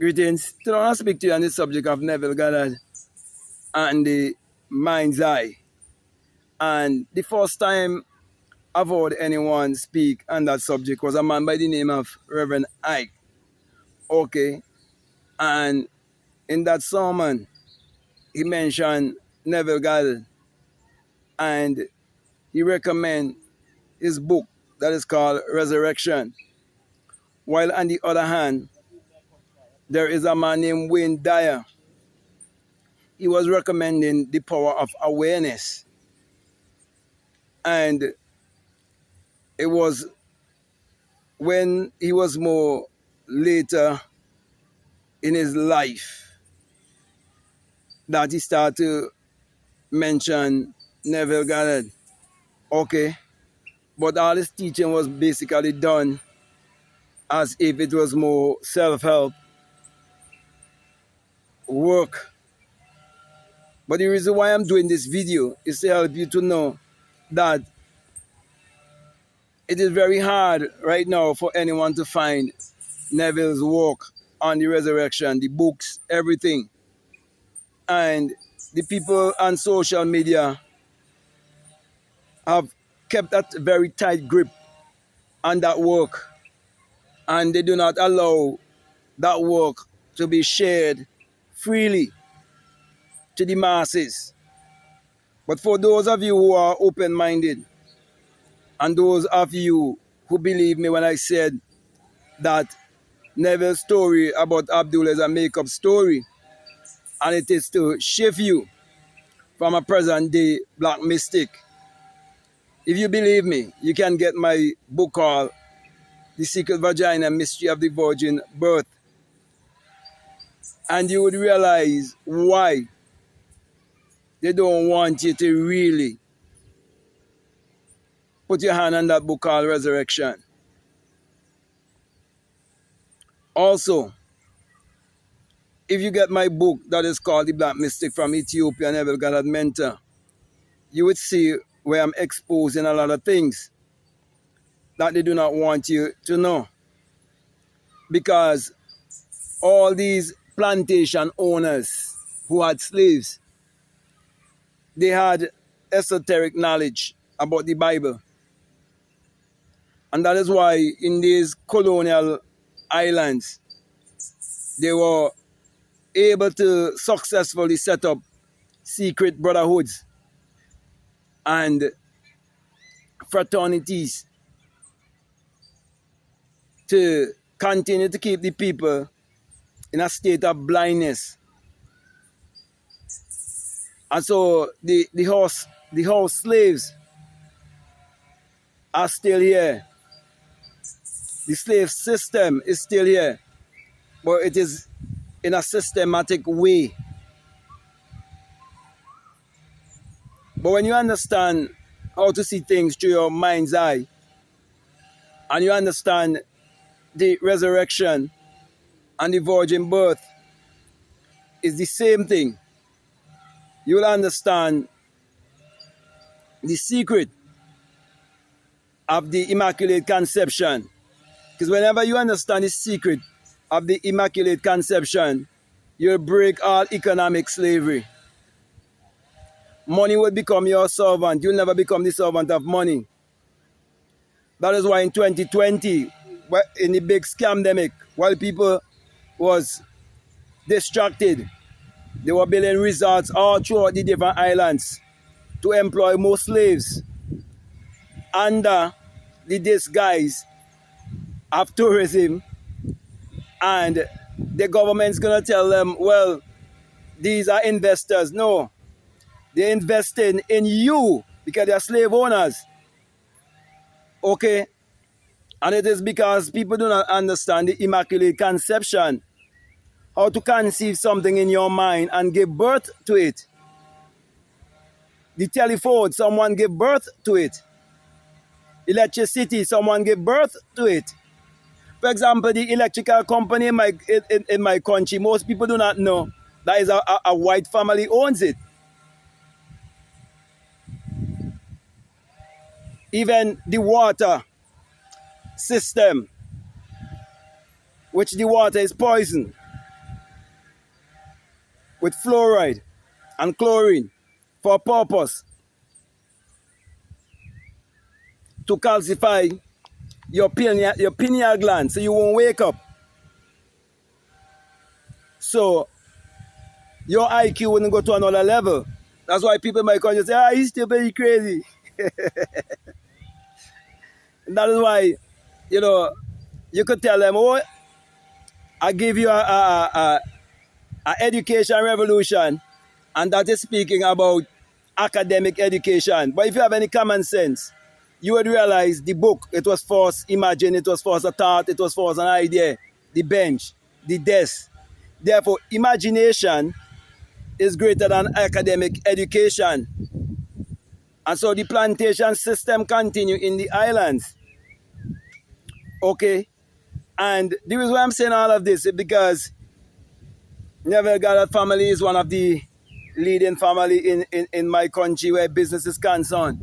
Greetings. Today I want to speak to you on the subject of Neville Goddard and the mind's eye. And the first time I've heard anyone speak on that subject was a man by the name of Reverend Ike. Okay. And in that sermon, he mentioned Neville Goddard and he recommended his book that is called Resurrection. While on the other hand, there is a man named Wayne Dyer. He was recommending the power of awareness. And it was when he was more later in his life that he started to mention Neville Goddard. Okay. But all his teaching was basically done as if it was more self-help work. But the reason why I'm doing this video is to help you to know that it is very hard right now for anyone to find Neville's work on the resurrection, the books, everything. And the people on social media have kept that very tight grip on that work. And they do not allow that work to be shared freely to the masses. But for those of you who are open-minded, and those of you who believe me when I said that Neville's story about Abdul is a make-up story, and it is to shift you from a present-day black mystic. If you believe me, you can get my book called The Secret Vagina Mystery of the Virgin Birth. And you would realize why they don't want you to really put your hand on that book called Resurrection. Also, if you get my book that is called The Black Mystic from Ethiopia, Neville Goddard Mentor, you would see where I'm exposing a lot of things that they do not want you to know. Because all these plantation owners who had slaves, they had esoteric knowledge about the Bible. And that is why in these colonial islands, they were able to successfully set up secret brotherhoods and fraternities to continue to keep the people in a state of blindness. And so the house slaves are still here. The slave system is still here, but it is in a systematic way. But when you understand how to see things through your mind's eye, and you understand the resurrection and the virgin birth is the same thing, you will understand the secret of the Immaculate Conception. Because whenever you understand the secret of the Immaculate Conception, you'll break all economic slavery. Money will become your servant. You'll never become the servant of money. That is why in 2020, in the big scamdemic, while people was distracted, they were building resorts all throughout the different islands to employ more slaves under the disguise of tourism, and the government's gonna tell them, well, these are investors. No, they're investing in you because they're slave owners. Okay? And it is because people do not understand the Immaculate Conception, how to conceive something in your mind and give birth to it. The telephone, someone gave birth to it. Electricity, someone gave birth to it. For example, the electrical company in my country, most people do not know that is a white family owns it. Even the water system, which the water is poison. with fluoride and chlorine for a purpose to calcify your pineal gland so you won't wake up. So your IQ wouldn't go to another level. That's why people might come and say, he's still very crazy. And that is why, you could tell them, oh, I give you a education revolution, and that is speaking about academic education. But if you have any common sense, you would realize the book, it was first imagined, it was first a thought, it was first an idea, the bench, the desk. Therefore, imagination is greater than academic education. And so the plantation system continue in the islands. Okay? And the reason why I'm saying all of this is because Neville Goddard family is one of the leading family in my country where business is concerned.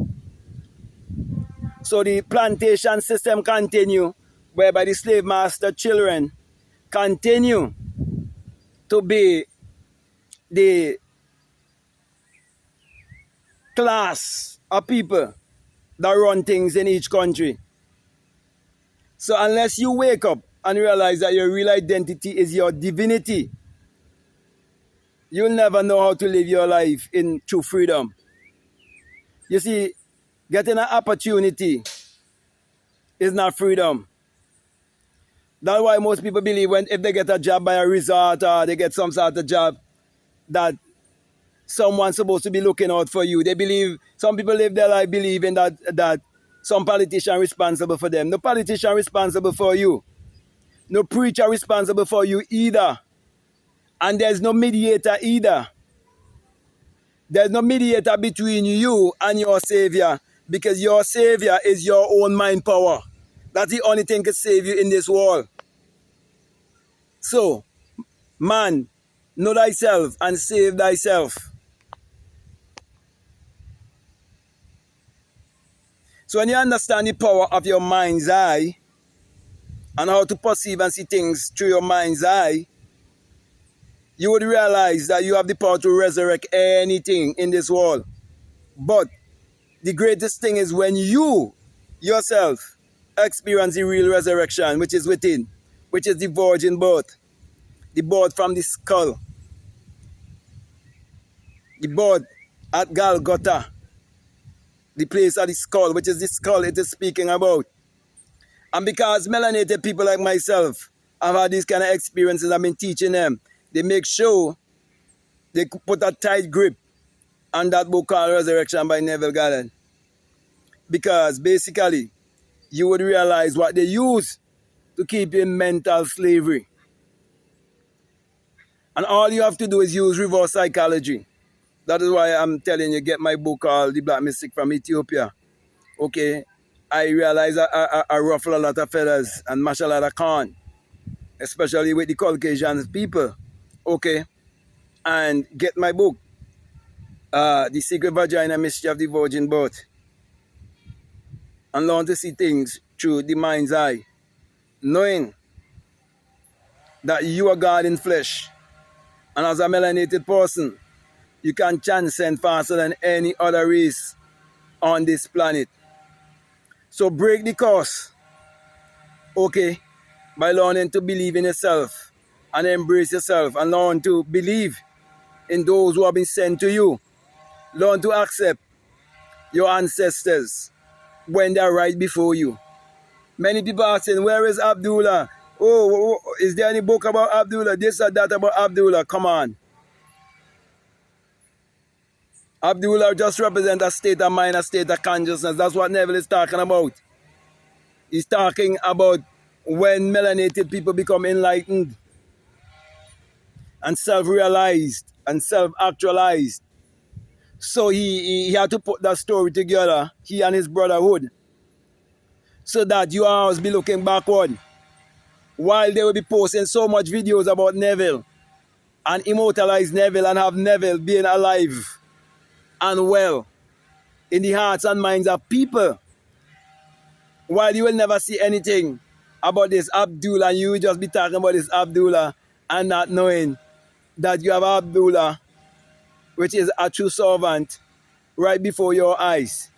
So the plantation system continue, whereby the slave master children continue to be the class of people that run things in each country. So unless you wake up and realize that your real identity is your divinity, you'll never know how to live your life in true freedom. You see, getting an opportunity is not freedom. That's why most people believe if they get a job by a resort or they get some sort of job, that someone's supposed to be looking out for you. They believe, some people live their life believing that some politician responsible for them. No politician responsible for you. No preacher responsible for you either. And there's no mediator either. There's no mediator between you and your Savior, because your Savior is your own mind power. That's the only thing that can save you in this world. So, man, know thyself and save thyself. So when you understand the power of your mind's eye and how to perceive and see things through your mind's eye, you would realize that you have the power to resurrect anything in this world. But the greatest thing is when you yourself experience the real resurrection, which is within, which is the virgin birth, the birth from the skull, the birth at Golgotha, the place of the skull, which is the skull it is speaking about. And because melanated people like myself have had these kind of experiences, I've been teaching them, they make sure they put a tight grip on that book called Resurrection by Neville Goddard. Because basically, you would realize what they use to keep you in mental slavery. And all you have to do is use reverse psychology. That is why I'm telling you, get my book called The Black Mystic from Ethiopia. Okay? I realize I ruffle a lot of feathers and mash a lot of corn, especially with the Caucasian people. Okay? And get my book, The Secret Vagina Mystery of the Virgin Birth. And learn to see things through the mind's eye, knowing that you are God in flesh. And as a melanated person, you can transcend faster than any other race on this planet. So break the curse, okay, by learning to believe in yourself and embrace yourself, and learn to believe in those who have been sent to you. Learn to accept your ancestors when they are right before you. Many people are saying, where is Abdullah? Oh, is there any book about Abdullah? This or that about Abdullah? Come on. Abdullah just represents a state of mind, a state of consciousness. That's what Neville is talking about. He's talking about when melanated people become enlightened and self-realized and self-actualized. So he had to put that story together, he and his brotherhood, so that you always be looking backward, while they will be posting so much videos about Neville and immortalize Neville and have Neville being alive and well in the hearts and minds of people, while you will never see anything about this Abdullah, and you will just be talking about this Abdullah and not knowing that you have Abdullah, which is a true servant, right before your eyes.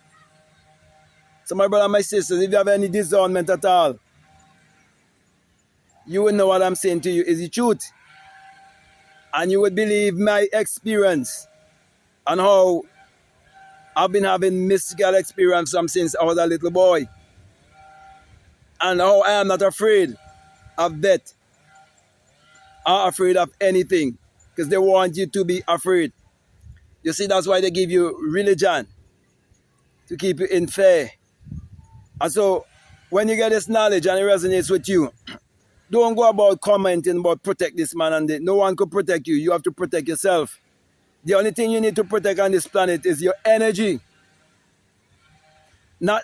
So my brother and my sisters, if you have any discernment at all, you will know what I'm saying to you is the truth. And you would believe my experience and how I've been having mystical experience since I was a little boy. And how I am not afraid of death or afraid of anything. Because they want you to be afraid. You see, that's why they give you religion. To keep you in fear. And so, when you get this knowledge and it resonates with you, don't go about commenting about protect this man and that. No one could protect you. You have to protect yourself. The only thing you need to protect on this planet is your energy. Not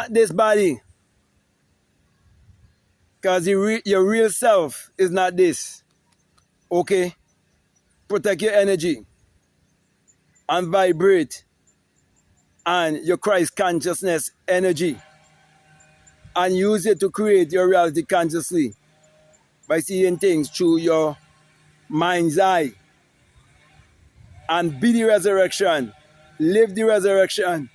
this body. Because your real self is not this. Okay? Protect your energy. And vibrate. And your Christ consciousness energy. And use it to create your reality consciously. By seeing things through your mind's eye. And be the resurrection. Live the resurrection.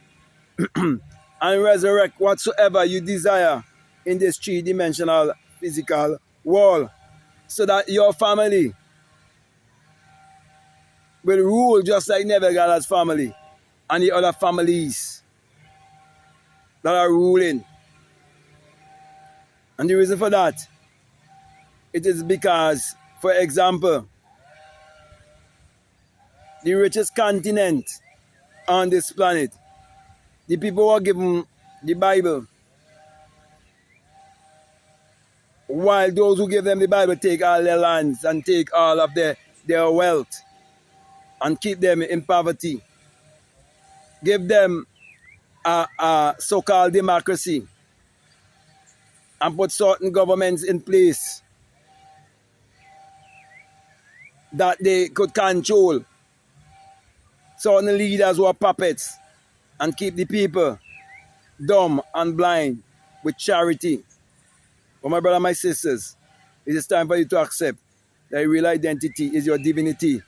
And resurrect whatsoever you desire in this three-dimensional physical world. So that your family will rule just like Neville Goddard's family. And the other families that are ruling. And the reason for that, it is because, for example, the richest continent on this planet, the people who are given the Bible, while those who give them the Bible take all their lands and take all of their wealth and keep them in poverty. Give them a so-called democracy and put certain governments in place that they could control certain leaders who are puppets and keep the people dumb and blind with charity. But my brother and my sisters, it is time for you to accept that your real identity is your divinity.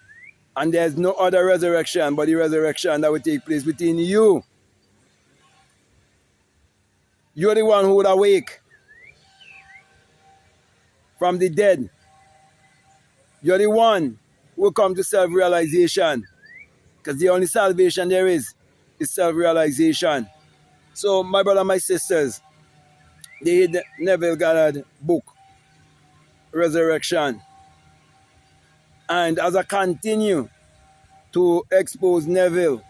And there's no other resurrection but the resurrection that will take place within you. You're the one who would awake from the dead. You're the one who will come to self-realization. Because the only salvation there is self-realization. So, my brother and my sisters, the Neville Goddard book, Resurrection. And as I continue to expose Neville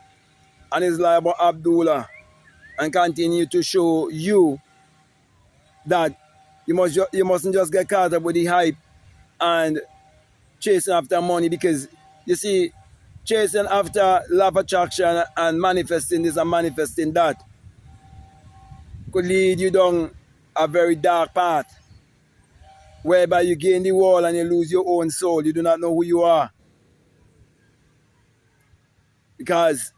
and his lie about Abdullah, and continue to show you that you mustn't just get caught up with the hype and chasing after money, because you see, chasing after love attraction and manifesting this and manifesting that could lead you down a very dark path whereby you gain the world and you lose your own soul. You do not know who you are. Because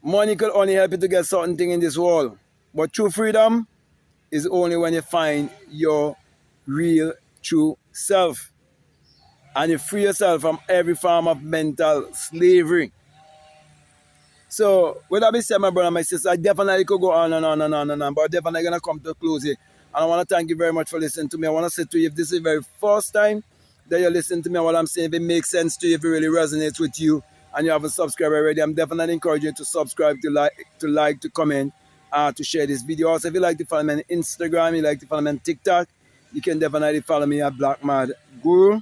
money could only help you to get certain thing in this world. But true freedom is only when you find your real true self. And you free yourself from every form of mental slavery. So, with that being said, my brother and my sister, I definitely could go on and on and on and on, but I'm definitely going to come to a close here. And I want to thank you very much for listening to me. I want to say to you, if this is the very first time that you're listening to me, what I'm saying, if it makes sense to you, if it really resonates with you, and you haven't subscribed already, I'm definitely encouraging you to subscribe, to like, to comment, to share this video. Also, if you like to follow me on Instagram, you like to follow me on TikTok, you can definitely follow me at Black Mad Guru.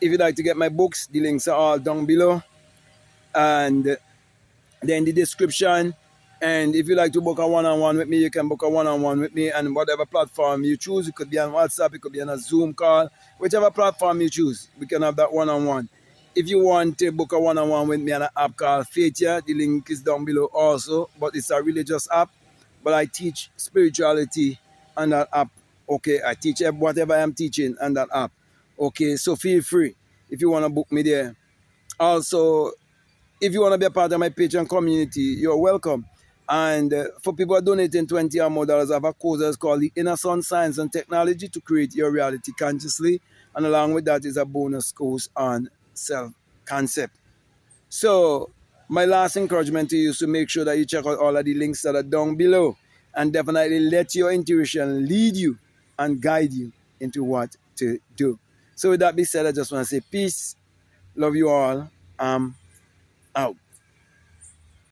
If you'd like to get my books, the links are all down below. And then the description. And if you like to book a one-on-one with me, you can book a one-on-one with me, and whatever platform you choose. It could be on WhatsApp, it could be on a Zoom call, whichever platform you choose, we can have that one-on-one. If you want to book a one-on-one with me on an app called Faithia, the link is down below also, but it's a religious app. But I teach spirituality on that app. Okay, I teach whatever I'm teaching on that app. Okay, so feel free if you want to book me there. Also, if you want to be a part of my Patreon community, you're welcome. And for people who are donating $20 or more, I have a course that's called the Inner Sun Science and Technology to Create Your Reality Consciously. And along with that is a bonus course on self-concept. So my last encouragement to you is to make sure that you check out all of the links that are down below, and definitely let your intuition lead you and guide you into what to do. So with that being said, I just want to say peace. Love you all. I'm out.